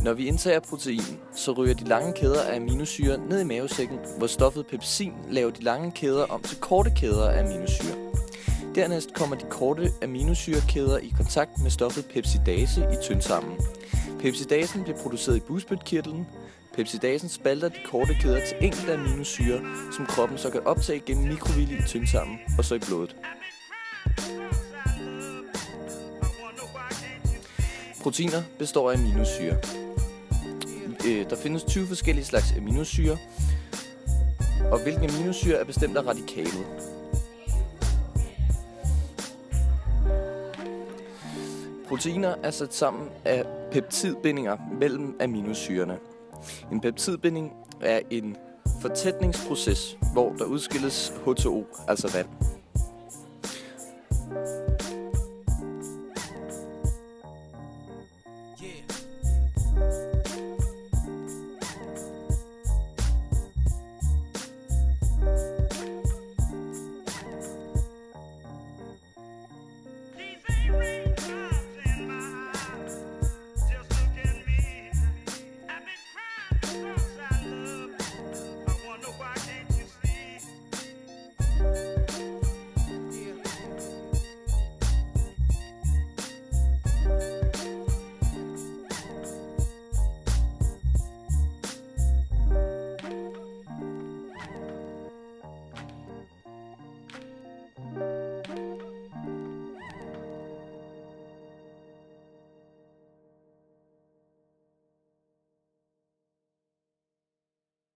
Når vi indtager protein, så ryger de lange kæder af aminosyre ned i mavesækken, hvor stoffet pepsin laver de lange kæder om til korte kæder af aminosyre. Dernæst kommer de korte aminosyrekæder i kontakt med stoffet pepsidase i tyndtarmen. Pepsidasen bliver produceret i bugspytkirtlen. Pepsidasen spalter de korte kæder til enkelte aminosyre, som kroppen så kan optage gennem mikrovilli i tyndtarmen og så i blodet. Proteiner består af aminosyre. Der findes 20 forskellige slags aminosyre, og hvilken aminosyre er bestemt af radikalet. Proteiner er sat sammen af peptidbindinger mellem aminosyrerne. En peptidbinding er en fortætningsproces, hvor der udskilles H2O, altså vand.